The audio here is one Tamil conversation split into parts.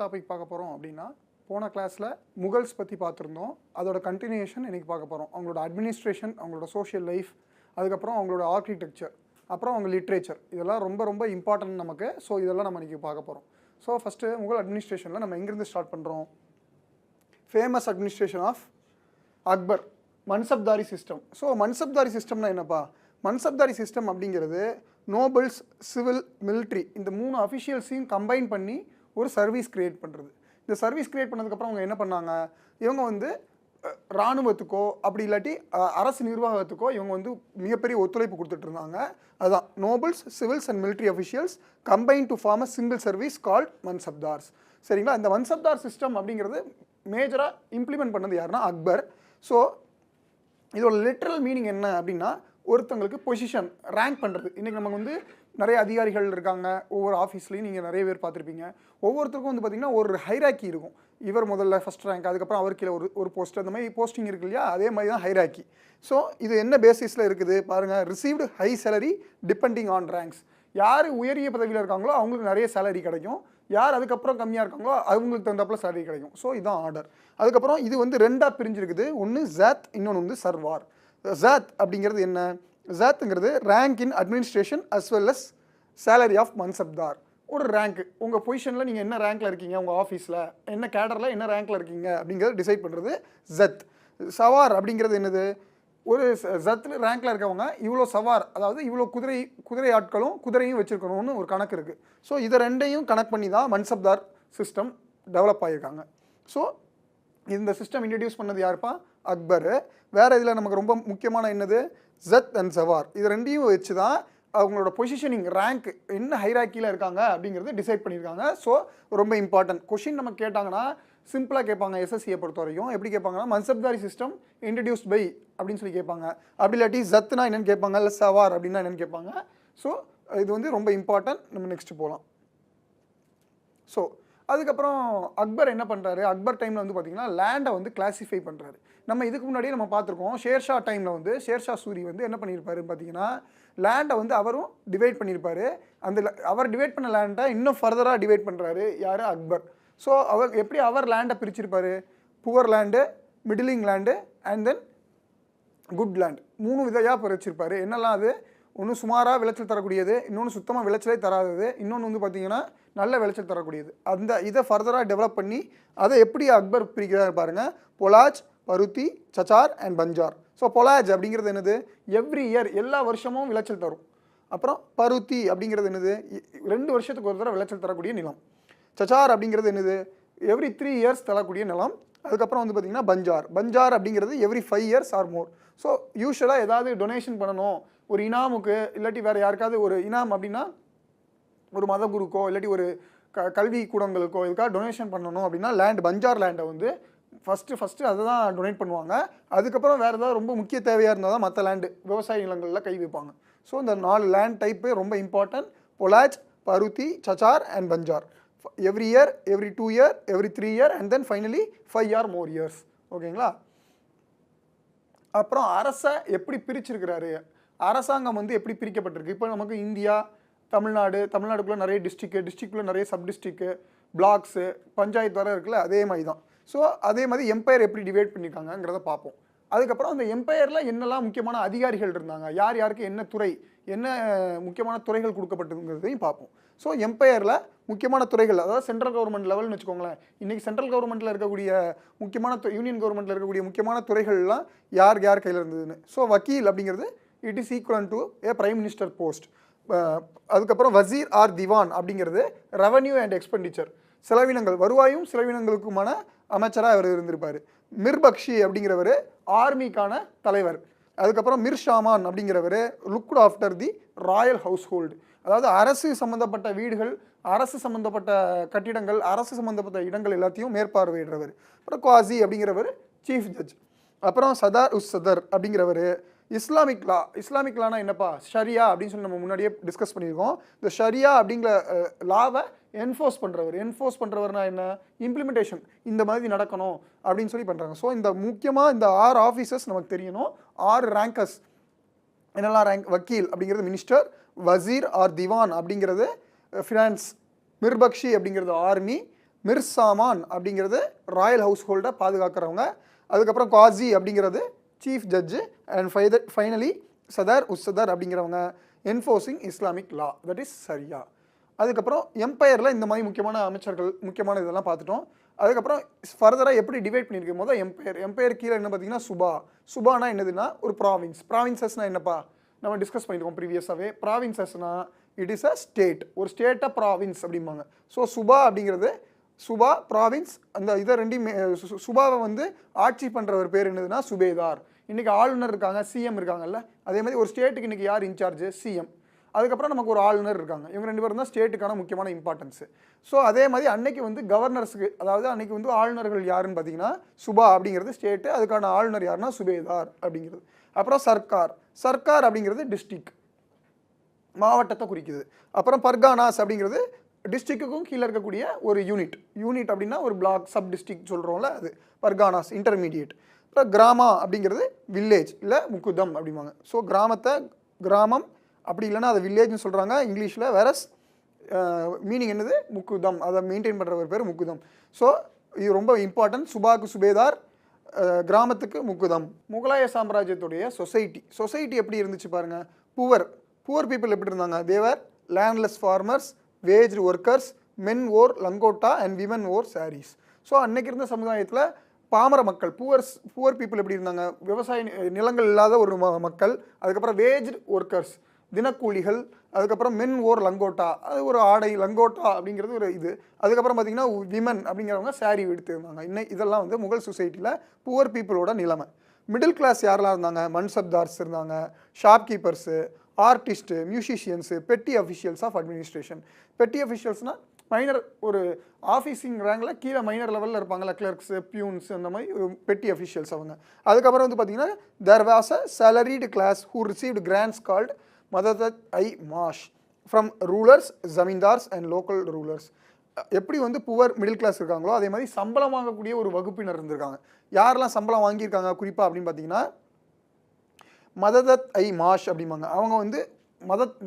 டாபிக் பார்க்க போகிறோம் அப்படின்னா போன கிளாஸில் முகல்ஸ் பற்றி பார்த்துருந்தோம். அதோட கண்டினியூஷன் இன்றைக்கி பார்க்க போகிறோம். அவங்களோட அட்மினிஸ்ட்ரேஷன், அவங்களோட சோஷியல் லைஃப், அதுக்கப்புறம் அவங்களோட ஆர்கிடெக்சர், அப்புறம் அவங்க லிட்ரேச்சர், இதெல்லாம் ரொம்ப ரொம்ப இம்பார்ட்டன்ட் நமக்கு. ஸோ இதெல்லாம் நம்ம இன்றைக்கி பார்க்க போகிறோம். ஸோ ஃபஸ்ட்டு முகல் அட்மினிஸ்ட்ரேஷனில் நம்ம எங்கேருந்து ஸ்டார்ட் பண்ணுறோம்? Famous administration of Akbar, mansabdari system. So mansabdari சிஸ்டம்னா என்னப்பா? மன்சப்தாரி சிஸ்டம் அப்படிங்கிறது நோபல்ஸ், சிவில், மிலிட்ரி இந்த 3 அஃபிஷியல்ஸையும் கம்பைன் பண்ணி ஒரு சர்வீஸ் கிரியேட் பண்ணுறது. இந்த சர்வீஸ் கிரியேட் பண்ணதுக்கப்புறம் அவங்க என்ன பண்ணாங்க? இவங்க வந்து இராணுவத்துக்கோ அப்படி இல்லாட்டி அரசு நிர்வாகத்துக்கோ இவங்க வந்து மிகப்பெரிய ஒத்துழைப்பு கொடுத்துட்டு இருந்தாங்க. அதுதான் nobles, civils and military officials combine to form a single service called mansabdars. சரிங்களா? இந்த மன்சப்தார் சிஸ்டம் அப்படிங்கிறது மேஜராக இம்ப்ளிமெண்ட் பண்ணது யாருன்னா அக்பர். ஸோ இதோட லிட்ரல் மீனிங் என்ன அப்படின்னா, ஒருத்தங்களுக்கு பொசிஷன் ரேங்க் பண்ணுறது. இன்றைக்கி நமக்கு வந்து நிறைய அதிகாரிகள் இருக்காங்க. ஒவ்வொரு ஆஃபீஸ்லையும் நீங்கள் நிறைய பேர் பார்த்துருப்பீங்க. ஒவ்வொருத்தருக்கும் வந்து பார்த்திங்கன்னா ஒரு ஹைராக்கி இருக்கும். இவர் முதல்ல ஃபஸ்ட் ரேங்க், அதுக்கப்புறம் அவர் கீழே ஒரு போஸ்ட், அந்த மாதிரி போஸ்டிங் இருக்கு இல்லையா? அதே மாதிரி தான் ஹைராக்கி. ஸோ இது என்ன பேசிஸில் இருக்குது பாருங்கள். Received high salary depending on ranks. யார் உயரிய பதவியில் இருக்காங்களோ அவங்களுக்கு நிறைய சேலரி கிடைக்கும். யார் அதுக்கப்புறம் கம்மியாக இருக்காங்களோ அவங்களுக்கு தகுந்தாப்புல சேலரி கிடைக்கும். ஸோ இதுதான் ஆர்டர். அதுக்கப்புறம் இது வந்து ரெண்டாக பிரிஞ்சிருக்குது. ஒன்று ஜாத், இன்னொன்று வந்து சர்வார். ஜாத் அப்படிங்கிறது என்ன? ஜாத்துங்கிறது rank in administration as well as salary of mansabdar. ஒரு ரேங்க், உங்கள் பொசிஷனில் நீங்கள் என்ன ரேங்க்கில் இருக்கீங்க, உங்கள் ஆஃபீஸில் என்ன கேடரில் என்ன ரேங்க்கில் இருக்கீங்க அப்படிங்கிறத டிசைட் பண்ணுறது ஜத். சவார் அப்படிங்கிறது என்னது? ஒரு ஜத்தில் ரேங்க்கில் இருக்கவங்க இவ்வளோ சவார், அதாவது இவ்வளோ குதிரை ஆட்களும் குதிரையும் வச்சுருக்கணும்னு ஒரு கணக்கு இருக்குது. ஸோ இதை ரெண்டையும் கனெக்ட் பண்ணி தான் மன்சப்தார் சிஸ்டம் டெவலப் ஆகியிருக்காங்க. ஸோ இந்த சிஸ்டம் இன்ட்ரடியூஸ் பண்ணது யாருப்பா? அக்பர். வேறு இதில் நமக்கு ரொம்ப முக்கியமான என்னது? ஜத் அண்ட் சவார். இது ரெண்டையும் வச்சு தான் அவங்களோட பொசிஷனிங், ரேங்க் என்ன ஹைராக்கியில் இருக்காங்க அப்படிங்கிறது டிசைட் பண்ணியிருக்காங்க. ஸோ ரொம்ப இம்பார்ட்டன்ட் கொஷின் நமக்கு கேட்டாங்கன்னா சிம்பிளாக கேட்பாங்க. எஸ்எஸ்சியை பொறுத்த வரைக்கும் எப்படி கேட்பாங்கன்னா, மன்சப்தாரி சிஸ்டம் இன்ட்ரடியூஸ்ட் பை அப்படின்னு சொல்லி கேட்பாங்க. அப்படி இல்லாட்டி ஜத்னா என்னென்னு கேட்பாங்க, இல்லை சவார் அப்படின்னா என்னென்னு கேட்பாங்க. ஸோ இது வந்து ரொம்ப இம்பார்ட்டன்ட். நம்ம நெக்ஸ்ட் போகலாம். ஸோ அதுக்கப்புறம் அக்பர் என்ன பண்ணுறாரு? அக்பர் டைமில் வந்து பார்த்திங்கன்னா லேண்டை வந்து கிளாஸிஃபை பண்ணுறாரு. நம்ம இதுக்கு முன்னாடியே நம்ம பார்த்துருக்கோம். ஷேர்ஷா டைமில் வந்து ஷேர்ஷா சூரி வந்து என்ன பண்ணியிருப்பாருன்னு பார்த்தீங்கன்னா, லேண்டை வந்து அவரும் டிவைட் பண்ணியிருப்பார். அந்த அவர் டிவைட் பண்ண லேண்டை இன்னும் ஃபர்தராக டிவைட் பண்ணுறாரு யார்? அக்பர். ஸோ அவர் எப்படி அவர் லேண்டை பிரிச்சிருப்பார்? Poor land, middling land and then good land, 3 விதையாக பிரிச்சிருப்பார். என்னெல்லாம் அது? ஒன்று சுமாராக விளைச்சல் தரக்கூடியது, இன்னொன்று சுத்தமாக விளைச்சலே தராதது, இன்னொன்று வந்து பார்த்திங்கன்னா நல்ல விளைச்சல் தரக்கூடியது. அந்த இதை ஃபர்தராக டெவலப் பண்ணி அதை எப்படி அக்பர் பிரிக்கிறார் பாருங்கள். பொலாஜ், பருத்தி, சச்சார் அண்ட் பஞ்சார். ஸோ பொலாஜ் அப்படிங்கிறது என்னது? எவ்ரி இயர், எல்லா வருஷமும் விளைச்சல் தரும். அப்புறம் பருத்தி அப்படிங்கிறது என்னது? 2 வருஷத்துக்கு ஒரு தடவை விளைச்சல் தரக்கூடிய நிலம். சச்சார் அப்படிங்கிறது என்னது? எவ்ரி 3 இயர்ஸ் தரக்கூடிய நிலம். அதுக்கப்புறம் வந்து பார்த்திங்கன்னா பஞ்சார் அப்படிங்கிறது எவ்ரி 5 இயர்ஸ் ஆர் மோர். ஸோ யூஸ்வலாக ஏதாவது டொனேஷன் பண்ணணும், ஒரு இனாமுக்கு இல்லாட்டி வேறு யாருக்காவது ஒரு இனாம் அப்படின்னா ஒரு மத குருக்கோ இல்லாட்டி ஒரு கல்வி கூடங்களுக்கோ இதுக்காக டொனேஷன் பண்ணணும் அப்படின்னா பஞ்சார் லேண்டை வந்து ஃபஸ்ட்டு அதை தான் டொனேட் பண்ணுவாங்க. அதுக்கப்புறம் வேறு ஏதாவது ரொம்ப முக்கிய தேவையாக இருந்தால் தான் மற்ற லேண்டு விவசாய நிலங்களில் கை வைப்பாங்க. ஸோ இந்த 4 லேண்ட் டைப்பு ரொம்ப இம்பார்ட்டன்ட். பொலாஜ், பருத்தி, சச்சார் அண்ட் பஞ்சார். Every year, every 2 year, every 3 year and then finally 5 or more years. ஓகேங்களா? அப்புறம் அரசை எப்படி பிரிச்சிருக்கிறாரு? அரசாங்கம் வந்து எப்படி பிரிக்கப்பட்டிருக்கு? இப்போ நமக்கு இந்தியா, தமிழ்நாடுக்குள்ளே நிறைய டிஸ்ட்ரிக்டுக்குள்ளே நிறைய சப் டிஸ்ட்ரிக்டு, பிளாக்ஸு, பஞ்சாயத்து வர இருக்குல்ல, அதே மாதிரி தான். ஸோ அதே மாதிரி எம்பையர் எப்படி டிவைட் பண்ணியிருக்காங்கிறத பார்ப்போம். அதுக்கப்புறம் அந்த எம்பையரில் என்னெல்லாம் முக்கியமான அதிகாரிகள் இருந்தாங்க, யார் யாருக்கு என்ன துறை, என்ன முக்கியமான துறைகள் கொடுக்கப்பட்டதுங்கிறதையும் பார்ப்போம். ஸோ எம்பையரில் முக்கியமான துறைகள், அதாவது சென்ட்ரல் கவர்மெண்ட் லெவல்னு வச்சுக்கோங்களேன். இன்றைக்கி சென்ட்ரல் கவர்மெண்ட்டில் இருக்கக்கூடிய முக்கியமான யூனியன் கவர்மெண்ட்டில் இருக்கக்கூடிய முக்கியமான துறைகள்லாம் யார் கையில் இருந்ததுன்னு. ஸோ வக்கீல் அப்படிங்கிறது it is equal to A prime minister post. அதுக்கப்புறம் வசீர் ஆர் திவான் அப்படிங்கிறது ரெவன்யூ அண்ட் எக்ஸ்பெண்டிச்சர், செலவினங்கள், வருவாயும் செலவினங்களுக்குமான அமைச்சராக அவர் இருந்திருப்பார். மிர்பக்ஷி அப்படிங்கிறவர் ஆர்மிக்கான தலைவர். அதுக்கப்புறம் மிர் ஷாமான் அப்படிங்கிறவர் looked after the Royal house hold, அதாவது அரசு சம்மந்தப்பட்ட வீடுகள், அரசு சம்மந்தப்பட்ட கட்டிடங்கள், அரசு சம்மந்தப்பட்ட இடங்கள் எல்லாத்தையும் மேற்பார்வையிடுறவர். அப்புறம் குவாசி அப்படிங்கிறவர் சீஃப் ஜட்ஜ். அப்புறம் சதார் உஸ் சதர் அப்படிங்கிறவர் இஸ்லாமிக் லானா என்னப்பா? ஷரியா அப்படின்னு சொல்லி நம்ம முன்னாடியே டிஸ்கஸ் பண்ணியிருக்கோம். இந்த ஷரியா அப்படிங்கிற லாவை என்ஃபோர்ஸ் பண்ணுறவர்னா என்ன? இம்ப்ளிமெண்டேஷன், இந்த மாதிரி நடக்கணும் அப்படின்னு சொல்லி பண்ணுறாங்க. ஸோ இந்த முக்கியமாக இந்த 6 ஆஃபீஸர்ஸ் நமக்கு தெரியணும். 6 ரேங்கர்ஸ் என்னெல்லாம் ரேங்க்? வக்கீல் அப்படிங்கிறது மினிஸ்டர், வசீர் ஆர் திவான் அப்படிங்கிறது ஃபினான்ஸ், மிர்பக்ஷி அப்படிங்கிறது ஆர்மி, மிர் சாமான் அப்படிங்கிறது ராயல் ஹவுஸ் ஹோல்டை பாதுகாக்கிறவங்க. அதுக்கப்புறம் காசி அப்படிங்கிறது சீஃப் ஜட்ஜு. அண்ட் ஃபைனலி சதர் உஸ்ஸதர் அப்படிங்கிறவங்க enforcing Islamic law, that is சரியா. அதுக்கப்புறம் எம்பையரில் இந்த மாதிரி முக்கியமான அமைச்சர்கள், முக்கியமான இதெல்லாம் பார்த்துட்டோம். அதுக்கப்புறம் ஃபர்தராக எப்படி டிவைட் பண்ணியிருக்கு, மொதல் எம்பையர் கீழே என்ன பார்த்தீங்கன்னா சுபானா என்னதுன்னா ஒரு ப்ராவின்சஸ்னால் என்னப்பா நம்ம டிஸ்கஸ் பண்ணியிருக்கோம் ப்ரீவியஸாகவே. ப்ராவின்சஸ்னால் இட் இஸ் அ ஸ்டேட், ஒரு ஸ்டேட்டாக ப்ராவின்ஸ் அப்படிம்பாங்க. ஸோ சுபா அப்படிங்கிறது சுபா ப்ராவின்ஸ், அந்த இதை ரெண்டையும் சுபாவை வந்து ஆட்சி பண்ணுறவர் பேர் என்னதுன்னா சுபேதார். இன்றைக்கி ஆளுநர் இருக்காங்க, சிஎம் இருக்காங்கல்ல, அதே மாதிரி ஒரு ஸ்டேட்டுக்கு இன்றைக்கி யார் இன்சார்ஜு, சிஎம். அதுக்கப்புறம் நமக்கு ஒரு ஆளுநர் இருக்காங்க. இவங்க 2 பேரும் தான் ஸ்டேட்டுக்கான முக்கியமான இம்பார்ட்டன்ஸு. ஸோ அதே மாதிரி அன்னைக்கு வந்து கவர்னர்ஸுக்கு, அதாவது அன்னைக்கு வந்து ஆளுநர்கள் யாருன்னு பார்த்தீங்கன்னா சுபா அப்படிங்கிறது ஸ்டேட்டு, அதுக்கான ஆளுநர் யாருன்னா சுபேதார் அப்படிங்கிறது. அப்புறம் சர்க்கார் அப்படிங்கிறது டிஸ்ட்ரிக்ட், மாவட்டத்தை குறிக்குது. அப்புறம் பர்கானாஸ் அப்படிங்கிறது டிஸ்ட்ரிக்ட்டுக்கும் கீழே இருக்கக்கூடிய ஒரு யூனிட் அப்படின்னா ஒரு பிளாக், சப் டிஸ்ட்ரிக்ட் சொல்கிறோம்ல, அது பர்கானாஸ் இன்டர்மீடியேட். அப்புறம் கிராமா அப்படிங்கிறது வில்லேஜ் இல்லை முக்குதம் அப்படிம்பாங்க. ஸோ கிராமம் அப்படி இல்லைன்னா அதை வில்லேஜ்னு சொல்கிறாங்க இங்கிலீஷில். வேறஸ் மீனிங் என்னது, முக்குதம், அதை மெயின்டைன் பண்ணுறவர் பேர் முக்குதம். ஸோ இது ரொம்ப இம்பார்ட்டன்ட். சுபாக்கு சுபேதார், கிராமத்துக்கு முக்குதம். முகலாய சாம்ராஜ்யத்துடைய சொசைட்டி எப்படி இருந்துச்சு பாருங்கள். புவர் பீப்புள் எப்படி இருந்தாங்க, they were landless farmers, waged workers, men or langota and women or saris. So அன்னைக்கு இருந்த சமுதாயத்தில் பாமர மக்கள், புவர் பீப்புள் எப்படி இருந்தாங்க, விவசாய நிலங்கள் இல்லாத ஒரு மக்கள். அதுக்கப்புறம் வேஜ்டு ஒர்க்கர்ஸ், தினக்கூலிகள். அதுக்கப்புறம் மென் ஓர் லங்கோட்டா, அது ஒரு ஆடை, லங்கோட்டா அப்படிங்கிறது ஒரு இது. அதுக்கப்புறம் பார்த்திங்கன்னா விமன் அப்படிங்கிறவங்க சாரீ எடுத்துருந்தாங்க. இதெல்லாம் வந்து முகல் சொசைட்டியில் புவர் பீப்புளோட நிலைமை. மிடில் கிளாஸ் யாரெல்லாம் இருந்தாங்க, மன்சப்தார்ஸ் இருந்தாங்க, ஷாப்கீப்பர்ஸு, ஆர்டிஸ்ட்டு, மியூசிஷியன்ஸு, பெட்டி அஃபிஷியல்ஸ் ஆஃப் அட்மினிஸ்ட்ரேஷன். பெட்டி அஃபிஷியல்ஸ்னால் மைனர், ஒரு ஆஃபீஸிங் ரேங்கில் கீழே மைனர் லெவலில் இருப்பாங்கள்ல, கிளர்க்ஸு, பியூன்ஸு, அந்த மாதிரி பெட்டி அஃபிஷியல்ஸ் அவங்க. அதுக்கப்புறம் வந்து பார்த்திங்கன்னா there was a salaried class who received grants called madad i maash from rulers, zamindars and local rulers. எப்படி வந்து புவர் மிடில் கிளாஸ் இருக்காங்களோ அதே மாதிரி சம்பளம் வாங்கக்கூடிய ஒரு வகுப்பினர் இருந்திருக்காங்க. யாரெல்லாம் சம்பளம் வாங்கியிருக்காங்க குறிப்பாக அப்படின்னு பார்த்தீங்கன்னா மததத் ஐ மாஷ் அப்படிம்பாங்க. அவங்க வந்து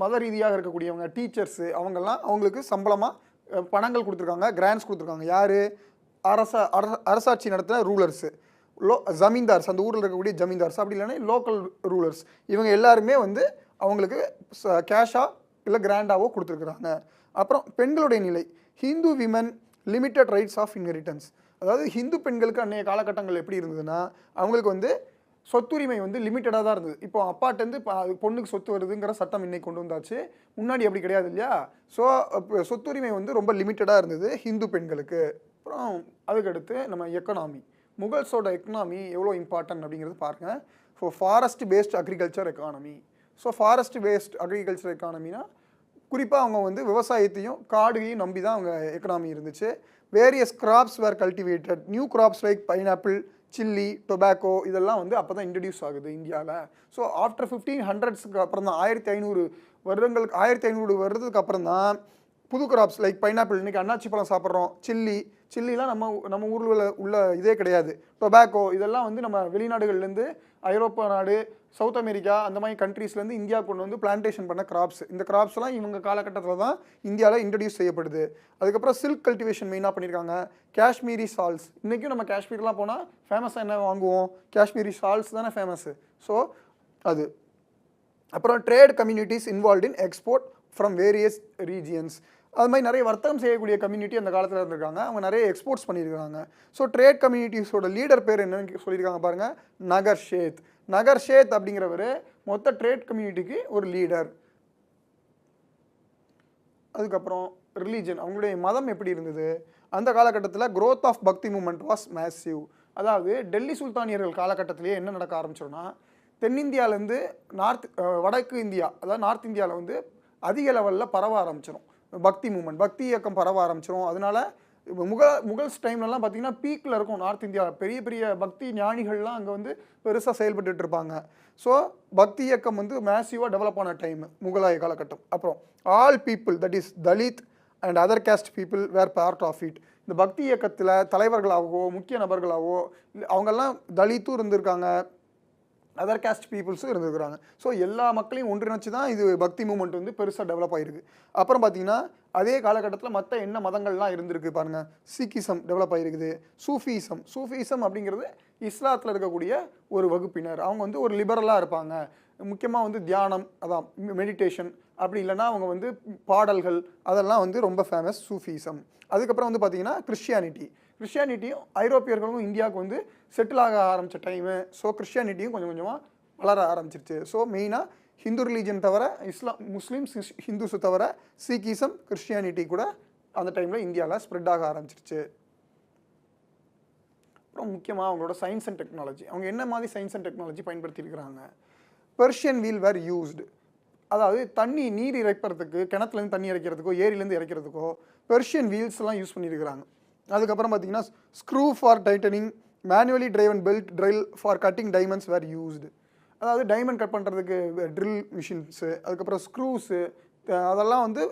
மத ரீதியாக இருக்கக்கூடியவங்க, டீச்சர்ஸு, அவங்களுக்கு சம்பளமாக பணங்கள் கொடுத்துருக்காங்க, கிராண்ட்ஸ் கொடுத்துருக்காங்க. யார், அரசாட்சி நடத்தின ரூலர்ஸு, ஜமீன்தார்ஸ், அந்த ஊரில் இருக்கக்கூடிய ஜமீன்தார்ஸ், அப்படி இல்லைன்னா லோக்கல் ரூலர்ஸ், இவங்க எல்லாருமே வந்து அவங்களுக்கு கேஷாக இல்லை கிராண்டாவோ கொடுத்துருக்குறாங்க. அப்புறம் பெண்களுடைய நிலை, Hindu women limited rights of inheritance. அதாவது ஹிந்து பெண்களுக்கு அன்றைய காலகட்டங்கள் எப்படி இருந்ததுன்னா அவங்களுக்கு வந்து சொத்துரிமை வந்து லிமிட்டடாக தான் இருந்தது. இப்போ அப்பாட்டேருந்து பொண்ணுக்கு சொத்து வருதுங்கிற சட்டம் இன்னைக்கு கொண்டு வந்தாச்சு, முன்னாடி அப்படி கிடையாது இல்லையா. ஸோ சொத்துரிமை வந்து ரொம்ப லிமிட்டடாக இருந்தது ஹிந்து பெண்களுக்கு. அப்புறம் அதுக்கடுத்து நம்ம எக்கனாமி, முகல்ஸோட எக்கனாமி எவ்வளோ இம்பார்ட்டன்ட் அப்படிங்கிறது பாருங்கள். So forest based agriculture economy. So forest based agriculture எக்கானமினா குறிப்பாக அவங்க வந்து விவசாயத்தையும் காடுகையும் நம்பி தான் அவங்க எக்கனாமி இருந்துச்சு. Various crops were cultivated, new crops like pineapple, chilli, tobacco, இதெல்லாம் வந்து அப்போ தான் இன்ட்ரடியூஸ் ஆகுது இந்தியாவில். ஸோ ஆஃப்டர் 1500s அப்புறம் தான் 1500 வருடத்துக்கு அப்புறம் தான் புது கிராப்ஸ் லைக் பைனாப்பிள், இன்றைக்கி அன்னாச்சி பழம் சாப்பிட்றோம், சில்லிலாம் நம்ம ஊரில் உள்ள இதே கிடையாது. டொபாக்கோ இதெல்லாம் வந்து நம்ம வெளிநாடுகள்லேருந்து, ஐரோப்பா நாடு, சவுத் அமெரிக்கா, அந்த மாதிரி கண்ட்ரீஸ்லேருந்து இந்தியா கொண்டு வந்து பிளான்டேஷன் பண்ண கிராப்ஸ். இந்த கிராப்ஸ்லாம் இவங்க காலகட்டத்தில் தான் இந்தியாவில் இன்ட்ரடியூஸ் செய்யப்படுது. அதுக்கப்புறம் சில்க் கல்டிவேஷன் மெயினாக பண்ணியிருக்காங்க. காஷ்மீரி சால்ஸ், இன்றைக்கும் நம்ம காஷ்மீர்லாம் போனால் ஃபேமஸாக என்ன வாங்குவோம், காஷ்மீரி சால்ஸ் தானே ஃபேமஸ்ஸு. ஸோ அது. அப்புறம் trade communities involve in export from various regions. அது மாதிரி நிறைய வர்த்தகம் செய்யக்கூடிய கம்யூனிட்டி அந்த காலத்தில் இருந்திருக்காங்க. அவங்க நிறைய எக்ஸ்போர்ட்ஸ் பண்ணியிருக்காங்க. ஸோ ட்ரேட் கம்யூனிட்டிஸோட லீடர் பேர் என்னன்னு சொல்லியிருக்காங்க பாருங்கள், நகர் ஷேத் அப்படிங்கிறவர் மொத்த ட்ரேட் கம்யூனிட்டிக்கு ஒரு லீடர். அதுக்கப்புறம் ரிலீஜன், அவங்களுடைய மதம் எப்படி இருந்தது அந்த காலகட்டத்தில். க்ரோத் ஆஃப் பக்தி மூமெண்ட் வாஸ் மேசிவ். அதாவது டெல்லி சுல்தானியர்கள் காலகட்டத்திலேயே என்ன நடக்க ஆரம்பிச்சோன்னா, தென்னிந்தியாவிலேருந்து வடக்கு இந்தியா, அதாவது நார்த் இந்தியாவில் வந்து அதிக லெவலில் பரவ ஆரம்பிச்சிடும் பக்தி மூமெண்ட், பக்தி இயக்கம் பரவ ஆரம்பிச்சிடும். அதனால முகல்ஸ் டைம்லலாம் பார்த்திங்கன்னா பீக்கில் இருக்கும் நார்த் இந்தியா, பெரிய பெரிய பக்தி ஞானிகள்லாம் அங்கே வந்து பெருசாக செயல்பட்டு இருப்பாங்க. ஸோ பக்தி இயக்கம் வந்து மேசிவாக டெவலப் ஆன டைம் முகலாய காலகட்டம். அப்புறம் all people, that is Dalit and other caste people were part of it. இந்த பக்தி இயக்கத்தில் தலைவர்களாகவோ முக்கிய நபர்களாகவோ அவங்கெல்லாம் தலித்தும் இருந்திருக்காங்க, அதர் காஸ்ட் பீப்புள்ஸும் இருந்துருக்குறாங்க. ஸோ எல்லா மக்களையும் ஒன்றிணைச்சு தான் இது பக்தி மூமெண்ட் வந்து பெருசாக டெவலப் ஆகிருக்கு. அப்புறம் பார்த்தீங்கன்னா அதே காலகட்டத்தில் மற்ற என்ன மதங்கள்லாம் இருந்திருக்கு பாருங்கள். சீக்கிசம் டெவலப் ஆகிருக்குது. சூஃபிசம் அப்படிங்கிறது இஸ்லாத்தில் இருக்கக்கூடிய ஒரு வகுப்பினர். அவங்க வந்து ஒரு லிபரலாக இருப்பாங்க. முக்கியமாக வந்து தியானம், அதான் மெடிடேஷன், அப்படி இல்லைன்னா அவங்க வந்து பாடல்கள், அதெல்லாம் வந்து ரொம்ப ஃபேமஸ் சூஃபிசம். அதுக்கப்புறம் வந்து பார்த்தீங்கன்னா கிறிஸ்டியானிட்டியும் ஐரோப்பியர்களும் இந்தியாவுக்கு வந்து செட்டில் ஆக ஆரம்பித்த டைமு. ஸோ கிறிஸ்டியானிட்டியும் கொஞ்சம் கொஞ்சமாக வளர ஆரம்பிச்சிருச்சு. ஸோ மெயினாக ஹிந்து ரிலீஜன் தவிர முஸ்லீம்ஸ், ஹிந்துஸு தவிர சீக்கிசம், கிறிஸ்டியானிட்டி கூட அந்த டைமில் இந்தியாவில் ஸ்ப்ரெட் ஆக ஆரம்பிச்சிருச்சு. அப்புறம் முக்கியமாக அவங்களோட சயின்ஸ் அண்ட் டெக்னாலஜி. அவங்க என்ன மாதிரி சயின்ஸ் அண்ட் டெக்னாலஜி பயன்படுத்தியிருக்கிறாங்க. Persian wheel were used. அதாவது நீர் இறைப்பறதுக்கு, கிணத்துலேருந்து தண்ணி இறைக்கிறதுக்கோ ஏரியிலேருந்து இறைக்கிறதுக்கோ பெர்ஷியன் வீல்ஸ்லாம் யூஸ் பண்ணியிருக்கிறாங்க. அதுக்கப்புறம் பார்த்தீங்கன்னா screw for tightening, manually driven belt drill for cutting diamonds where used. அதாவது டைமண்ட் கட் பண்ணுறதுக்கு ட்ரில் மிஷின்ஸு, அதுக்கப்புறம் ஸ்க்ரூஸு, அதெல்லாம் வந்து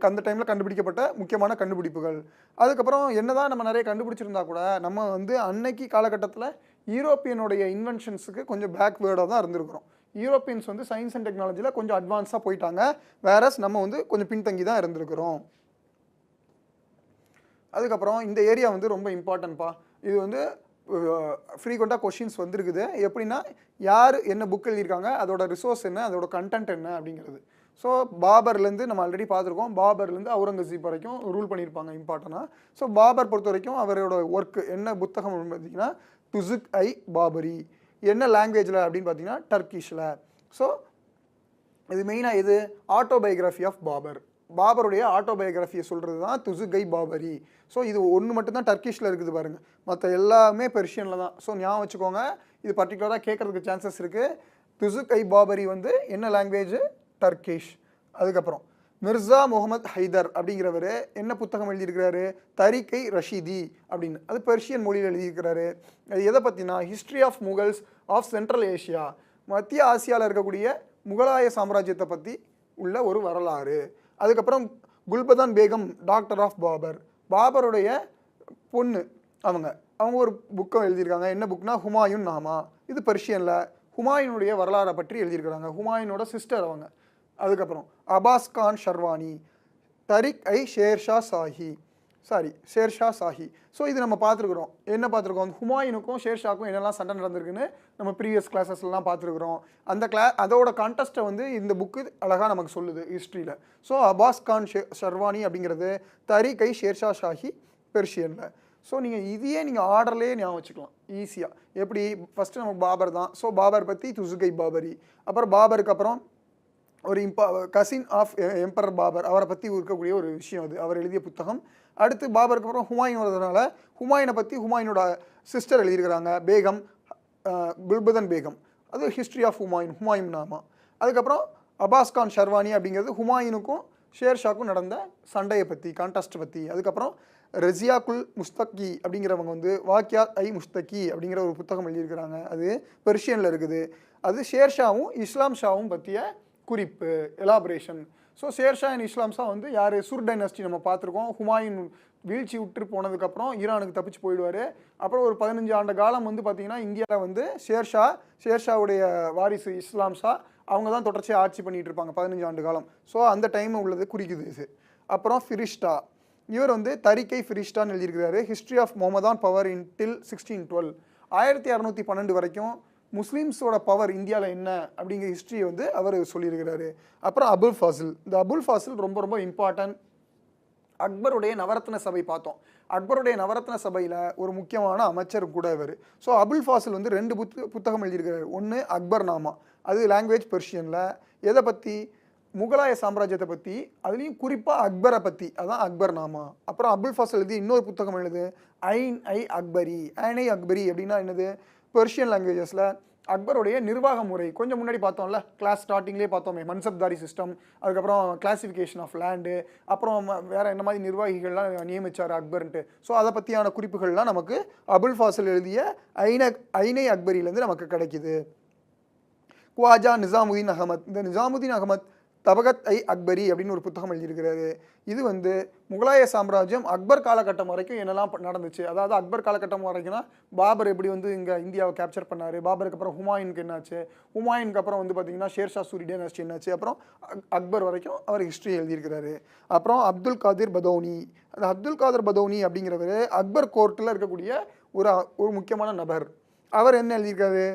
அந்த டைமில் கண்டுபிடிக்கப்பட்ட முக்கியமான கண்டுபிடிப்புகள். அதுக்கப்புறம் என்னதான் நம்ம நிறைய கண்டுபிடிச்சிருந்தா கூட நம்ம வந்து அன்னைக்கு காலகட்டத்தில் யூரோப்பியனுடைய இன்வென்ஷன்ஸுக்கு கொஞ்சம் பேக்வேர்டாக தான் இருந்திருக்கிறோம். யூரோப்பியன்ஸ் வந்து சயின்ஸ் அண்ட் டெக்னாலஜியில் கொஞ்சம் அட்வான்ஸாக போயிட்டாங்க. வேறஸ் நம்ம வந்து கொஞ்சம் பின்தங்கி தான் இருந்திருக்கிறோம். அதுக்கப்புறம் இந்த ஏரியா வந்து ரொம்ப இம்பார்ட்டன்ட்ப்பா. இது வந்து ஃப்ரீக்வெண்ட்டாக கொஷின்ஸ் வந்துருக்குது. எப்படின்னா யார் என்ன புக் எழுதியிருக்காங்க, அதோட ரிசோர்ஸ் என்ன, அதோட கண்டென்ட் என்ன அப்படிங்கிறது. ஸோ பாபர்லேருந்து நம்ம ஆல்ரெடி பார்த்துருக்கோம். பாபர்லேருந்து அவுரங்கசீப் வரைக்கும் ரூல் பண்ணியிருப்பாங்க இம்பார்ட்டனாக. ஸோ பாபர் பொறுத்த வரைக்கும் அவரோட ஒர்க்கு என்ன புத்தகம் பார்த்தீங்கன்னா துசுக் ஐ பாபரி. என்ன லாங்குவேஜில் அப்படின்னு பார்த்தீங்கன்னா டர்க்கிஷில். ஸோ இது மெயினாக இது ஆட்டோபயோகிராஃபி ஆஃப் பாபருடைய ஆட்டோபயோகிராஃபியை சொல்கிறது தான் துசுக் ஐ பாபரி. ஸோ இது ஒன்று மட்டும்தான் டர்க்கிஷில் இருக்குது பாருங்கள், மற்ற எல்லாமே பெர்ஷியனில் தான். ஸோ ஞாபகம் வச்சுக்கோங்க, இது பர்டிகுலராக கேட்குறதுக்கு சான்சஸ் இருக்குது. துசுக் ஐ பாபரி வந்து என்ன லாங்குவேஜ், டர்க்கிஷ். அதுக்கப்புறம் மிர்சா முகமது ஹைதர் அப்படிங்கிறவர் என்ன புத்தகம் எழுதியிருக்கிறாரு, தரிகை ரஷீதி அப்படின்னு. அது பெர்ஷியன் மொழியில் எழுதியிருக்கிறாரு. அது எதை பற்றினா history of Mughals of Central Asia, மத்திய ஆசியாவில் இருக்கக்கூடிய முகலாய சாம்ராஜ்யத்தை பற்றி உள்ள ஒரு வரலாறு. அதுக்கப்புறம் குல்பதான் பேகம் டாக்டர் ஆஃப் பாபருடைய பொண்ணு, அவங்க ஒரு புக்கை எழுதியிருக்காங்க. என்ன புக்னா ஹுமாயூன் நாமா. இது பெர்ஷியனில் ஹுமாயூனுடைய வரலாறை பற்றி எழுதியிருக்கிறாங்க. ஹுமாயூனோட சிஸ்டர் அவங்க. அதுக்கப்புறம் அபாஸ் கான் ஷர்வானி, தரிக் ஐ ஷேர்ஷா சாஹி. ஸோ இது நம்ம பார்த்துருக்குறோம். என்ன பார்த்துருக்கோம், ஹுமாயூனுக்கும் ஷேர்ஷாக்கும் என்னெல்லாம் சண்டை நடந்திருக்குன்னு நம்ம ப்ரீவியஸ் கிளாஸஸ்லாம் பார்த்துருக்குறோம். அதோட கான்டெஸ்ட்டை வந்து இந்த புக்கு அழகாக நமக்கு சொல்லுது ஹிஸ்ட்ரியில். ஸோ அபாஸ் கான் ஷர்வானி அப்படிங்கிறது தரிக் ஐ ஷேர்ஷா ஷாஹி பெர்ஷியனில். ஸோ நீங்கள் ஆர்டர்லேயே ஞாபகம் வச்சுக்கலாம் ஈஸியாக. எப்படி ஃபஸ்ட்டு நமக்கு பாபர் தான். ஸோ பாபர் பற்றி துசுக் ஐ பாபரி. அப்புறம் பாபருக்கு அப்புறம் ஒரு கசின் ஆஃப் எம்பரர் பாபர், அவரை பற்றி இருக்கக்கூடிய ஒரு விஷயம் அது, அவர் எழுதிய புத்தகம். அடுத்து பாபருக்கு அப்புறம் ஹுமாயூன் வரதுனால ஹுமாயூனை பற்றி ஹுமாயூனோட சிஸ்டர் எழுதியிருக்கிறாங்க, பேகம், குல்பதன் பேகம். அது ஹிஸ்ட்ரி ஆஃப் ஹுமாயூன் நாமா. அதுக்கப்புறம் அபாஸ் கான் ஷர்வானி அப்படிங்கிறது ஹுமாயூனுக்கும் ஷேர்ஷாக்கும் நடந்த சண்டையை பற்றி, கான்டாஸ்ட் பற்றி. அதுக்கப்புறம் ரஜியாக்குல் முஸ்தகி அப்படிங்கிறவங்க வந்து வாக்கியாத் ஐ முஸ்தகி அப்படிங்கிற ஒரு புத்தகம் எழுதியிருக்கிறாங்க. அது பெர்ஷியனில் இருக்குது. அது ஷேர்ஷாவும் இஸ்லாம் ஷாவும் பற்றிய குறிப்பு, எலாபரேஷன். ஸோ ஷேர்ஷா அண்ட் இஸ்லாம் ஷா வந்து யார், சுர் டைனஸ்டி நம்ம பார்த்துருக்கோம். ஹுமாயூன் வீழ்ச்சி விட்டு போனதுக்கப்புறம் ஈரானுக்கு தப்பிச்சு போயிடுவார். அப்புறம் ஒரு 15 ஆண்டு காலம் வந்து பார்த்திங்கன்னா இந்தியாவில் வந்து ஷேர்ஷாவுடைய வாரிசு இஸ்லாம் ஷா அவங்க தான் தொடர்ச்சியாக ஆட்சி பண்ணிகிட்டு இருப்பாங்க 15 ஆண்டு காலம். ஸோ அந்த டைம் உள்ளது குறிக்குது இது. அப்புறம் ஃபிரிஷ்டா, இவர் வந்து தரிகை ஃபிரிஷ்டான்னு எழுதியிருக்கிறாரு. ஹிஸ்ட்ரி ஆஃப் முகமதான் பவர் இன் டில் 1612. 1612 வரைக்கும் முஸ்லீம்ஸோட பவர் இந்தியாவில் என்ன அப்படிங்கிற ஹிஸ்ட்ரியை வந்து அவர் சொல்லியிருக்கிறாரு. அப்புறம் அபுல் ஃபாசில். இந்த அபுல் ஃபாசில் ரொம்ப ரொம்ப இம்பார்ட்டன்ட். அக்பருடைய நவரத்ன சபை பார்த்தோம். அக்பருடைய நவரத்ன சபையில் ஒரு முக்கியமான அமைச்சர் கூட இவர். ஸோ அபுல் ஃபாசில் வந்து 2 புத்தகம் எழுதியிருக்கிறாரு. ஒன்று அக்பர் நாமா, அது லாங்குவேஜ் பெர்ஷியனில். எதை பற்றி, முகலாய சாம்ராஜ்யத்தை பற்றி, அதுலேயும் குறிப்பாக அக்பரை பற்றி, அதான் அக்பர் நாமா. அப்புறம் அபுல் ஃபாசில் எழுதி இன்னொரு புத்தகம் எழுது ஐன் ஐ அக்பரி அப்படின்னா என்னது, பெர்ஷியன் லாங்குவேஜஸில் அக்பருடைய நிர்வாக முறை. கொஞ்சம் முன்னாடி பார்த்தோம்ல, கிளாஸ் ஸ்டார்டிங்லேயே பார்த்தோமே, மன்சப்தாரி சிஸ்டம், அதுக்கப்புறம் கிளாசிஃபிகேஷன் ஆஃப் லேண்டு, அப்புறம் வேறு என்ன மாதிரி நிர்வாகிகள்லாம் நியமித்தார் அக்பர்ன்ட்டு. ஸோ அதை பற்றியான குறிப்புகள்லாம் நமக்கு அபுல் ஃபாசில் எழுதிய ஐனை அக்பரியிலேருந்து நமக்கு கிடைக்கிது. குவாஜா நிசாமுதீன் அகமத். இந்த நிசாமுதீன் அகமத் தபகத் ஐ அக்பரி அப்படின்னு ஒரு புத்தகம் எழுதியிருக்கிறாரு. இது வந்து முகலாய சாம்ராஜ்யம் அக்பர் காலகட்டம் வரைக்கும் என்னெல்லாம் நடந்துச்சு, அதாவது அக்பர் காலகட்டம் வரைக்கும்னா பாபர் எப்படி வந்து இங்கே இந்தியாவை கேப்சர் பண்ணார், பாபருக்கு அப்புறம் ஹுமாயூனுக்கு என்னாச்சு, ஹுமாயூனுக்கு அப்புறம் வந்து பார்த்தீங்கன்னா ஷேர்ஷா சூரி டைனஸ்டி என்னாச்சு, அப்புறம் அக்பர் வரைக்கும் அவர் ஹிஸ்ட்ரி எழுதியிருக்கிறாரு. அப்புறம் அப்துல் காதிர் பதௌனி, அந்த அப்துல் காதர் பதௌனி அப்படிங்கிறவர் அக்பர் கோர்ட்டில் இருக்கக்கூடிய ஒரு முக்கியமான நபர். அவர் என்ன எழுதியிருக்காரு,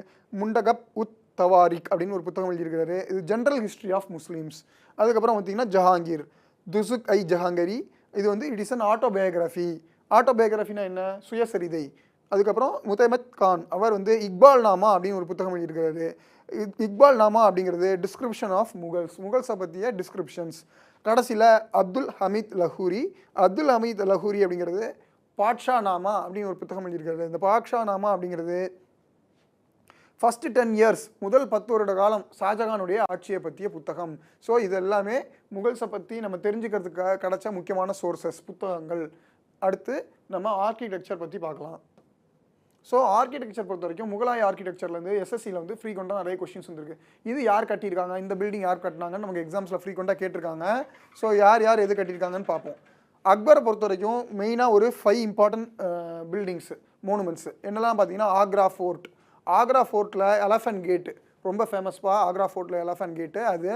முண்டகப் உத் தவாரிக் அப்படின்னு ஒரு புத்தகம் எழுதியிருக்கிறாரு. இது ஜென்ரல் ஹிஸ்ட்ரி ஆஃப் முஸ்லீம்ஸ். அதுக்கப்புறம் பார்த்தீங்கன்னா ஜஹாங்கீர், துசுக் ஐ ஜஹாங்கரி, இது வந்து இட் இஸ் அன் ஆட்டோபயோகிராஃபி. ஆட்டோபயோகிராஃபினா என்ன, சுயசரிதை. அதுக்கப்புறம் முத்தைமத் கான், அவர் வந்து இக்பால் நாமா அப்படின்னு ஒரு புத்தகம் எழுதியிருக்கிறாரு. இக்பால் நாமா அப்படிங்கிறது டிஸ்கிரிப்ஷன் ஆஃப் முகல்ஸை பற்றிய டிஸ்கிரிப்ஷன்ஸ். கடைசியில் அப்துல் ஹமீத் லஹூரி. அப்துல் ஹமீத் லஹூரி அப்படிங்கிறது பாட்ஷா நாமா அப்படின்னு ஒரு புத்தகம் எழுதியிருக்கிறாரு. இந்த பாட்ஷா நாமா அப்படிங்கிறது ஃபஸ்ட்டு 10 இயர்ஸ், முதல் 10 வருட காலம் ஷாஜகானுடைய ஆட்சியை பற்றிய புத்தகம். ஸோ இது எல்லாமே முகல்ஸை பற்றி நம்ம தெரிஞ்சுக்கிறதுக்காக கிடைச்ச முக்கியமான சோர்சஸ், புத்தகங்கள். அடுத்து நம்ம ஆர்கிடெக்சர் பற்றி பார்க்கலாம். ஸோ ஆர்கிடெக்சர் பொறுத்த வரைக்கும் முகலாய ஆர்கிடெக்சர்லேருந்து எஸ்எஸ்சியில் வந்து ஃப்ரீக்வெண்ட்டாக நிறைய கொஸ்டின்ஸ் வந்துருக்கு. இது யார் கட்டியிருக்காங்க, இந்த பில்டிங் யார் கட்டினாங்கன்னு நமக்கு எக்ஸாம்ஸில் ஃப்ரீக்வெண்ட்டாக கேட்டிருக்காங்க. ஸோ யார் யார் எது கட்டியிருக்காங்கன்னு பார்ப்போம். அக்பரை பொறுத்த வரைக்கும் மெயினாக ஒரு 5 இம்பார்ட்டன்ட் பில்டிங்ஸு, மோனுமெண்ட்ஸு என்னெல்லாம் பார்த்தீங்கன்னா, ஆக்ரா ஃபோர்ட். ஆக்ரா ஃபோர்ட்டில் எலஃபண்ட் கேட்டு ரொம்ப ஃபேமஸ்ப்பா. ஆக்ரா ஃபோர்ட்டில் எலஃபண்ட் கேட்டு அது.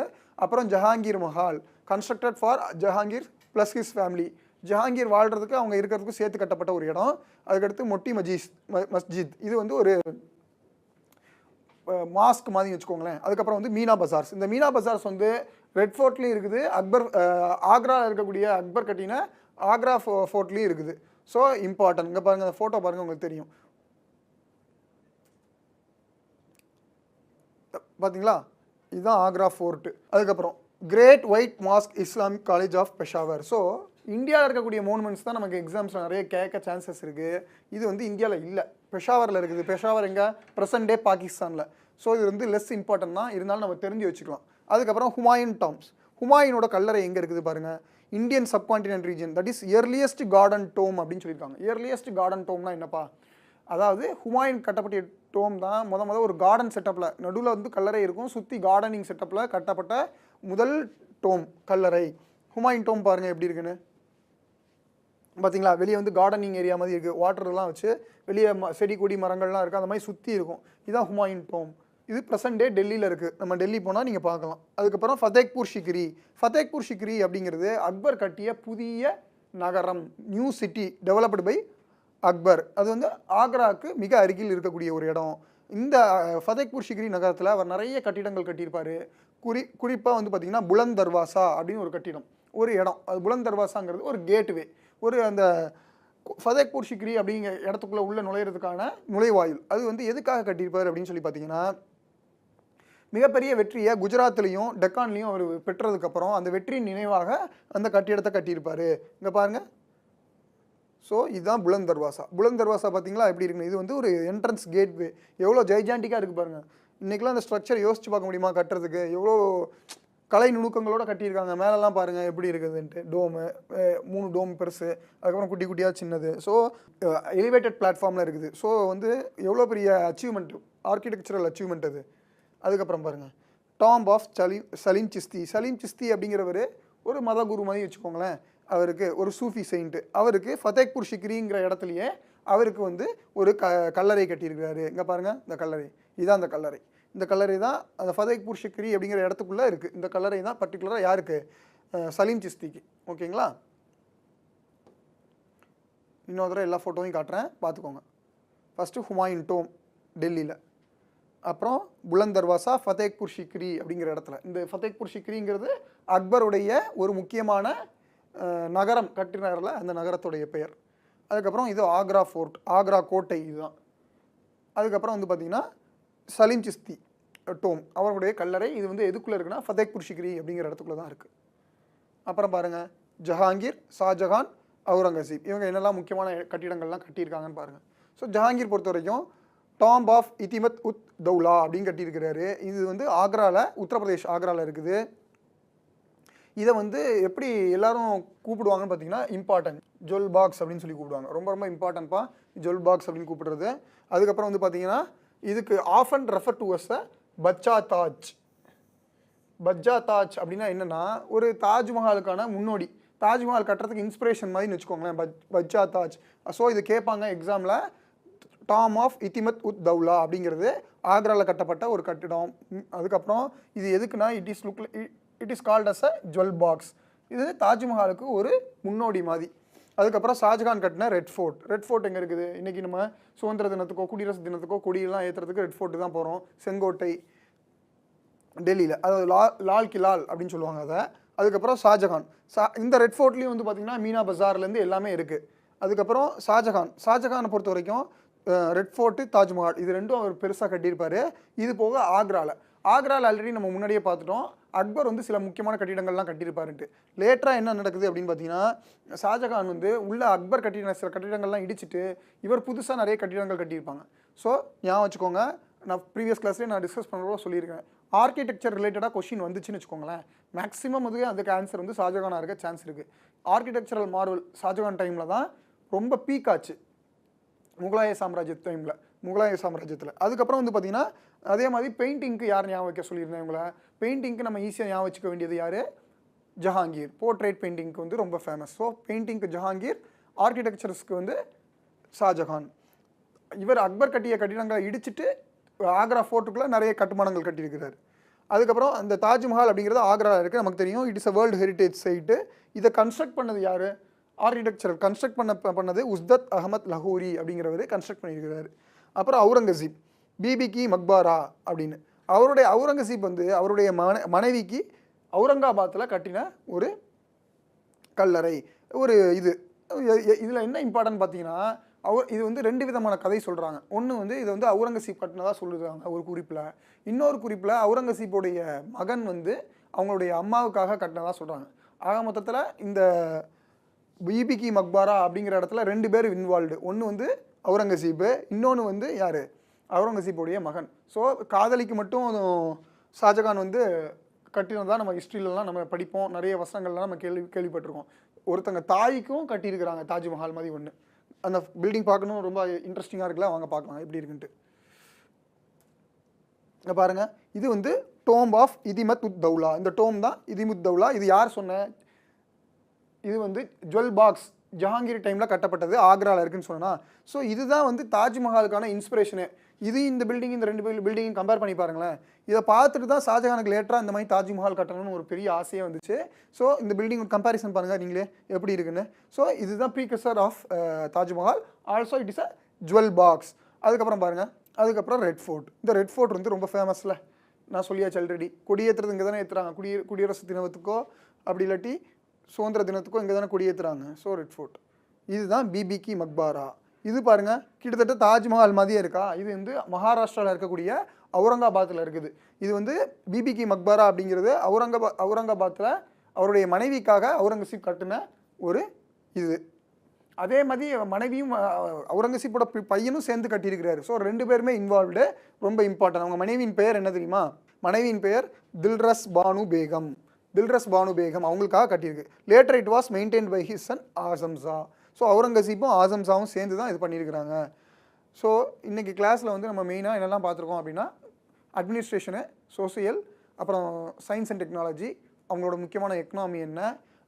அப்புறம் Jahangir Mahal, constructed for Jahangir plus his family. Jahangir வாழ்கிறதுக்கு அவங்க இருக்கிறதுக்கும் சேர்த்து கட்டப்பட்ட ஒரு இடம். அதுக்கடுத்து மொட்டி மஸ்ஜித், இது வந்து ஒரு மாஸ்க் மாதிரி வச்சுக்கோங்களேன். அதுக்கப்புறம் வந்து மீனா பசார்ஸ். இந்த மீனா பசார்ஸ் வந்து ரெட் ஃபோர்ட்லேயும் இருக்குது, ஆக்ராவில் இருக்கக்கூடிய அக்பர் கட்டின ஆக்ரா ஃபோர்ட்லேயும் இருக்குது. So important. இங்கே பாருங்கள், அந்த ஃபோட்டோ பாருங்கள், உங்களுக்கு தெரியும் பார்த்தீங்களா, இதுதான் ஆக்ரா ஃபோர்ட்டு. அதுக்கப்புறம் great white mosque Islamic college of Peshawar. So இந்தியாவில் இருக்கக்கூடிய மோனுமெண்ட்ஸ் தான் நமக்கு எக்ஸாம்ஸில் நிறைய கேட்க சான்சஸ் இருக்குது. இது வந்து இந்தியாவில் இல்லை, பெஷாவரில் இருக்குது. பெஷாவர் எங்கே, ப்ரெசன்ட் டே பாகிஸ்தானில். ஸோ இது வந்து லெஸ் இம்பார்ட்டன்ட் தான், இருந்தாலும் நம்ம தெரிஞ்சு வச்சுக்கலாம். அதுக்கப்புறம் ஹுமாயூன் டாம்ஸ். ஹுமாயூனோட கல்லறை எங்கே இருக்குது பாருங்கள், Indian subcontinent region, that is earliest garden tomb அப்படின்னு சொல்லியிருக்காங்க. இயர்லியஸ்ட் கார்டன் டோம்னா என்னப்பா, அதாவது ஹுமாயூன் கட்டப்பட்ட டோம் தான் முத ஒரு கார்டன் செட்டப்பில், நடுவில் வந்து கல்லறை இருக்கும், சுற்றி கார்டனிங் செட்டப்பில் கட்டப்பட்ட முதல் டோம் கல்லறை. ஹுமாயூன் டோம் பாருங்கள் எப்படி இருக்குன்னு பார்த்தீங்களா. வெளியே வந்து கார்டனிங் ஏரியா மாதிரி இருக்குது, வாட்டர்லாம் வச்சு வெளியே செடி கொடி மரங்கள்லாம் இருக்குது, அந்த மாதிரி சுற்றி இருக்கும். இதுதான் ஹுமாயூன் டோம். இது ப்ரெசன்ட் டே டெல்லியில் இருக்குது. நம்ம டெல்லி போனால் நீங்கள் பார்க்கலாம். அதுக்கப்புறம் ஃபதேக்பூர் சிக்ரி. ஃபதேக்பூர் சிக்ரி அப்படிங்கிறது அக்பர் கட்டிய புதிய நகரம், new city developed by Akbar. அது வந்து ஆக்ராவுக்கு மிக அருகில் இருக்கக்கூடிய ஒரு இடம். இந்த ஃபதேக்பூர் சிக்ரி நகரத்தில் அவர் நிறைய கட்டிடங்கள் கட்டியிருப்பார். குறிப்பாக வந்து பார்த்திங்கன்னா புலந்த் தர்வாசா அப்படின்னு ஒரு கட்டிடம், ஒரு இடம். அது புலந்த் தர்வாசாங்கிறது ஒரு கேட்வே, ஒரு அந்த ஃபதேக்பூர் சிக்ரி அப்படிங்கிற இடத்துக்குள்ளே உள்ள நுழையிறதுக்கான நுழைவாயில். அது வந்து எதுக்காக கட்டியிருப்பார் அப்படின்னு சொல்லி பார்த்தீங்கன்னா, மிகப்பெரிய வெற்றியை குஜராத்லேயும் டெக்கான்லேயும் அவர் பெற்றதுக்கப்புறம் அந்த வெற்றியின் நினைவாக அந்த கட்டிடத்தை கட்டியிருப்பார். இங்கே பாருங்கள். ஸோ இதுதான் புலந்த் தர்வாசா. புலந்த் தர்வாசா பார்த்தீங்களா எப்படி இருக்குன்னு. இது வந்து ஒரு என்ட்ரன்ஸ் கேட்வே, எவ்வளோ ஜைஜாண்டிக்காக இருக்குது பாருங்கள். இன்றைக்கெலாம் அந்த ஸ்ட்ரக்சர் யோசிச்சு பார்க்க முடியுமா கட்டுறதுக்கு, எவ்வளோ கலை நுணுக்கங்களோட கட்டியிருக்காங்க. மேலெல்லாம் பாருங்கள் எப்படி இருக்குதுன்ட்டு. டோமு 3 டோம் பெருசு, அதுக்கப்புறம் குட்டி குட்டியாக சின்னது. ஸோ எலிவேட்டட் பிளாட்ஃபார்மில் இருக்குது. ஸோ வந்து எவ்வளோ பெரிய அச்சீவ்மெண்ட், ஆர்கிடெக்சரல் அச்சீவ்மெண்ட் அது. அதுக்கப்புறம் பாருங்கள், டாம்ப் ஆஃப் சலீம் சிஸ்தி. சலீம் சிஸ்தி அப்படிங்கிறவர் ஒரு மத குரு மாதிரி வச்சுக்கோங்களேன். அவருக்கு ஒரு சூஃபி செயின்ட்டு. அவருக்கு ஃபதேக்பூர் சிக்ரிங்கிற இடத்துலையே அவருக்கு வந்து ஒரு கல்லறை கட்டியிருக்கிறாரு. இங்கே பாருங்கள், இந்த கல்லறை, இதுதான் அந்த கல்லறை. இந்த கல்லறை தான் அந்த ஃபதேக்பூர் சிக்ரி அப்படிங்கிற இடத்துக்குள்ளே இருக்குது. இந்த கல்லறை தான் பர்டிகுலராக யாருக்கு, சலீம் சிஸ்திக்கு. ஓகேங்களா. இன்னொரு தடவை எல்லா ஃபோட்டோவையும் காட்டுறேன், பார்த்துக்கோங்க. ஃபஸ்ட்டு ஹுமாயூன் டோம் டெல்லியில், அப்புறம் புலந்த் தர்வாசா ஃபதேக்பூர் சிக்ரி அப்படிங்கிற இடத்துல. இந்த ஃபதேக்பூர் சிக்ரிங்கிறது அக்பருடைய ஒரு முக்கியமான நகரம் கட்டினார்ல, அந்த நகரத்துடைய பெயர். அதுக்கப்புறம் இது ஆக்ரா ஃபோர்ட், ஆக்ரா கோட்டை இதுதான். அதுக்கப்புறம் வந்து பார்த்திங்கன்னா சலீம் சிஸ்தி டோம், அவருடைய கல்லறை. இது வந்து எதுக்குள்ளே இருக்குன்னா ஃபதேக்பூர் சிக்ரி அப்படிங்கிற இடத்துக்குள்ளே தான் இருக்குது. அப்புறம் பாருங்கள், ஜஹாங்கீர், ஷாஜஹான், அவுரங்கசீப், இவங்க என்னெல்லாம் முக்கியமான கட்டிடங்கள்லாம் கட்டியிருக்காங்கன்னு பாருங்கள். ஸோ ஜஹாங்கீர் பொறுத்த வரைக்கும் டாம்ப் ஆஃப் இத்திமத் உத் தௌலா அப்படின்னு கட்டியிருக்கிறாரு. இது வந்து ஆக்ராவில், உத்தரப்பிரதேஷ் ஆக்ராவில் இருக்குது. இதை வந்து எப்படி எல்லாரும் கூப்பிடுவாங்கன்னு பார்த்தீங்கன்னா, இம்பார்ட்டன்ட் ஜுவல் பாக்ஸ் அப்படின்னு சொல்லி கூப்பிடுவாங்க. ரொம்ப ரொம்ப இம்பார்ட்டன்ட்ப்பா ஜுவல் பாக்ஸ் அப்படின்னு கூப்பிடுறது. அதுக்கப்புறம் வந்து பார்த்தீங்கன்னா, இதுக்கு often refer to as a Bachcha Taj. பஜ்ஜா Taj அப்படின்னா என்னன்னா ஒரு தாஜ்மஹாலுக்கான முன்னோடி. தாஜ்மஹால் கட்டுறதுக்கு இன்ஸ்பிரேஷன் மாதிரின்னு வச்சுக்கோங்களேன். பஜ்ஜா தாஜ். ஸோ இது கேட்பாங்க எக்ஸாமில். டாம் ஆஃப் இத்திமத் உத் தௌலா அப்படிங்கிறது ஆக்ராவில் கட்டப்பட்ட ஒரு கட்டிடம். அதுக்கப்புறம் இது எதுக்குன்னா it is called as a jewel box. இது தாஜ்மஹாலுக்கு ஒரு முன்னோடி மாதிரி. அதுக்கப்புறம் ஷாஜகான் கட்டின ரெட் ஃபோர்ட். ரெட் ஃபோர்ட் எங்கே இருக்குது? இன்றைக்கி நம்ம சுதந்திர தினத்துக்கோ குடியரசு தினத்துக்கோ கொடியெல்லாம் ஏற்றுறதுக்கு ரெட் ஃபோர்ட்டு தான் போகிறோம். செங்கோட்டை டெல்லியில், அதாவது லால் கிலால் அப்படின்னு சொல்லுவாங்க அதை. அதுக்கப்புறம் ஷாஜகான். இந்த ரெட் ஃபோர்ட்லேயும் வந்து பார்த்திங்கன்னா மீனா பஜார்லேருந்து எல்லாமே இருக்குது. அதுக்கப்புறம் ஷாஜகானை பொறுத்த வரைக்கும் ரெட் ஃபோர்ட்டு, தாஜ்மஹால் இது ரெண்டும் அவர் பெருசாக கட்டியிருப்பார். இது போக ஆக்ராவில் ஆல்ரெடி நம்ம முன்னாடியே பார்த்துட்டோம். அக்பர் வந்து சில முக்கியமான கட்டிடங்கள்லாம் கட்டியிருப்பாருன்ட்டு. லேட்டராக என்ன நடக்குது அப்படின்னு பார்த்தீங்கன்னா, ஷாஜகான் வந்து உள்ள அக்பர் கட்டின சில கட்டிடங்கள்லாம் இடிச்சிட்டு இவர் புதுசாக நிறைய கட்டிடங்கள் கட்டியிருப்பாங்க. ஸோ ஞாபகம் வச்சுக்கோங்க, நான் ப்ரீவியஸ் கிளாஸ்லேயே நான் டிஸ்கஸ் பண்ணுறப்போ சொல்லியிருக்கேன். ஆர்கிடெக்சர் ரிலேட்டடாக கொஷின் வந்துச்சுன்னு வச்சுக்கோங்களேன், மேக்ஸிமம் வந்து அதுக்கு ஆன்சர் வந்து ஷாஜகானாக இருக்க சான்ஸ் இருக்குது. ஆர்கிடெக்சரல் மார்வல் ஷாஜகான் டைமில் தான் ரொம்ப பீக் ஆச்சு, முகலாய சாம்ராஜ்யத்தில். அதுக்கப்புறம் வந்து பார்த்திங்கன்னா அதே மாதிரி பெயிண்டிங்க்கு யார் ஞாபகம் வைக்க சொல்லியிருந்தேன் இவங்கள. பெயிண்டிங்க்கு நம்ம ஈஸியாக ஞாபகம் வச்சுக்க வேண்டியது யார்? ஜஹாங்கீர். போர்ட்ரேட் பெயிண்டிங்க்கு வந்து ரொம்ப ஃபேமஸ். ஸோ பெயிண்டிங்க்கு ஜஹாங்கீர், ஆர்கிடெக்சர்ஸ்க்கு வந்து ஷாஜகான். இவர் அக்பர் கட்டிய கட்டிடங்களை இடிச்சிட்டு ஆக்ரா ஃபோர்ட்டுக்குள்ளே நிறைய கட்டுமானங்கள் கட்டியிருக்கிறார். அதுக்கப்புறம் அந்த தாஜ்மஹால் அப்படிங்கிறது ஆக்ராவில் இருக்குது, நமக்கு தெரியும். It is a world heritage site. இதை கன்ஸ்ட்ரக்ட் பண்ணது யார்? ஆர்கிடெக்சரல் கன்ஸ்ட்ரக்ட் பண்ணது உஸ்தத் அகமத் லஹூரி அப்படிங்கிறவர் கன்ஸ்ட்ரக்ட் பண்ணியிருக்கிறார். அப்புறம் அவுரங்கசீப், பிபிகி மக்பாரா அப்படின்னு. அவுரங்கசீப் வந்து அவருடைய மனைவிக்கு அவுரங்காபாத்தில் கட்டின ஒரு கல்லறை. ஒரு இதில் என்ன இம்பார்ட்டன்ட் பார்த்தீங்கன்னா, இது வந்து 2 விதமான கதை சொல்கிறாங்க. ஒன்று வந்து இதை வந்து அவுரங்கசீப் கட்டினதாக சொல்லுறாங்க ஒரு குறிப்பில். இன்னொரு குறிப்பில் அவுரங்கசீப்புடைய மகன் வந்து அவங்களுடைய அம்மாவுக்காக கட்டினதாக சொல்கிறாங்க. ஆக மொத்தத்தில் இந்த பிபிகி மக்பாரா அப்படிங்கிற இடத்துல 2 பேர் இன்வால்வ்டு. ஒன்று வந்து அவுரங்கசீப்பு, இன்னொன்று வந்து யார்? அவுரங்கசீப்புடைய மகன். ஸோ காதலிக்கு மட்டும் ஷாஜகான் வந்து கட்டினதான் நம்ம ஹிஸ்ட்ரியிலலாம் நம்ம படிப்போம். நிறைய வசனங்கள்லாம் நம்ம கேள்விப்பட்டிருக்கோம். ஒருத்தங்க தாய்க்கும் கட்டியிருக்கிறாங்க தாஜ்மஹால் மாதிரி ஒன்று. அந்த பில்டிங் பார்க்கணும், ரொம்ப இன்ட்ரெஸ்டிங்காக இருக்குல்ல, வாங்க பார்க்கலாம் எப்படி இருக்குன்ட்டு. இங்கே பாருங்கள், இது வந்து டோம் ஆஃப் இதிமத் உத் தௌலா. இந்த டோம் தான் இதிமுத் தௌலா. இது யார் சொன்ன? இது வந்து ஜுவல் பாக்ஸ் ஜஹாங்கீர் டைமில் கட்டப்பட்டது, ஆக்ராவில் இருக்குன்னு சொன்னால். ஸோ இதுதான் வந்து தாஜ்மஹாலுக்கான இன்ஸ்பிரேஷனு. இந்த பில்டிங், இந்த 2 பில்டிங்கும் கம்பேர் பண்ணி பாருங்களேன். இதை பார்த்துட்டு தான் ஷாஜகானுக்கு லேட்டராக இந்த மாதிரி தாஜ்மஹால் கட்டணும்னு ஒரு பெரிய ஆசையே வந்துச்சு. ஸோ இந்த பில்டிங் கம்பேரிசன் பாருங்கள் நீங்களே எப்படி இருக்குன்னு. ஸோ இதுதான் precursor of Taj Mahal. Also it is a jewel box. அதுக்கப்புறம் பாருங்கள், அதுக்கப்புறம் ரெட் ஃபோர்ட். இந்த ரெட் ஃபோர்ட் வந்து ரொம்ப ஃபேமஸில் நான் சொல்லியாச்சு ஆல்ரெடி. கொடியேற்றுறது இங்கே தானே ஏற்றுறாங்க. குடியரசு தினத்துக்கோ அப்படி இல்லாட்டி சுதந்திர தினத்துக்கோ இங்கே தானே கொடியேற்றுறாங்க. So red fort. இதுதான் பிபிகி மக்பாரா. இது பாருங்கள், கிட்டத்தட்ட தாஜ்மஹால் மாதிரியே இருக்கா. இது வந்து மகாராஷ்டிராவில் இருக்கக்கூடிய அவுரங்காபாத்தில் இருக்குது. இது வந்து பிபிகி மக்பாரா அப்படிங்கிறது அவுரங்காபாத்தில் அவருடைய மனைவிக்காக அவுரங்கசீப் கட்டின ஒரு இது. அதே மாதிரி மனைவியும் அவுரங்கசீப்போட பையனும் சேர்ந்து கட்டியிருக்கிறாரு. ஸோ 2 பேருமே இன்வால்வ்டு. ரொம்ப இம்பார்ட்டன்ட். அவங்க மனைவியின் பெயர் என்ன தெரியுமா? மனைவியின் பெயர் தில்ரஸ் பானு பேகம். அவங்களுக்காக கட்டியிருக்கு. Later it was maintained by his son Azam Shah. So அவுரங்கசீப்பும் ஆசம் ஷாவும் சேர்ந்து தான் இது பண்ணியிருக்கிறாங்க. ஸோ இன்றைக்கி கிளாஸில் வந்து நம்ம மெயினாக என்னெல்லாம் பார்த்துருக்கோம் அப்படின்னா, அட்மினிஸ்ட்ரேஷனு, சோசியல், அப்புறம் சயின்ஸ் அண்ட் டெக்னாலஜி, அவங்களோட முக்கியமான எக்கனாமி என்ன,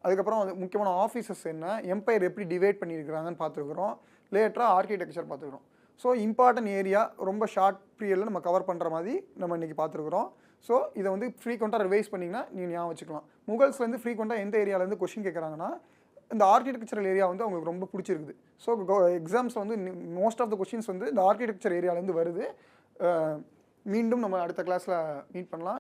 அதுக்கப்புறம் முக்கியமான ஆஃபீஸஸ் என்ன, எம்பையர் எப்படி டிவைட் பண்ணியிருக்கிறாங்கன்னு பார்த்துருக்குறோம். லேட்டராக ஆர்கிடெக்சர் பார்த்துருக்குறோம். ஸோ இம்பார்ட்டன்ட் ஏரியா ரொம்ப ஷார்ட் பீரியடில் நம்ம கவர் பண்ணுற மாதிரி நம்ம இன்றைக்கி பார்த்துருக்குறோம். ஸோ இதை வந்து ஃப்ரீக்வெண்ட்டாக ரிவைஸ் பண்ணிங்கன்னா நீங்கள் ஞாபகம் வச்சுக்கலாம். முகல்ஸ்லேருந்து ஃப்ரீக்வெண்ட்டாக எந்த ஏரியாவிலேருந்து கொஷின் கேட்குறாங்கன்னா, இந்த ஆர்கிடெக்சரல் ஏரியா வந்து அவங்களுக்கு ரொம்ப பிடிச்சிருக்குது. ஸோ எக்ஸாம்ஸ் வந்து மோஸ்ட் ஆஃப் த கொஷின்ஸ் வந்து இந்த ஆர்கிடெக்சர் ஏரியாவிலேருந்து வருது. மீண்டும் நம்ம அடுத்த கிளாஸில் மீட் பண்ணலாம்.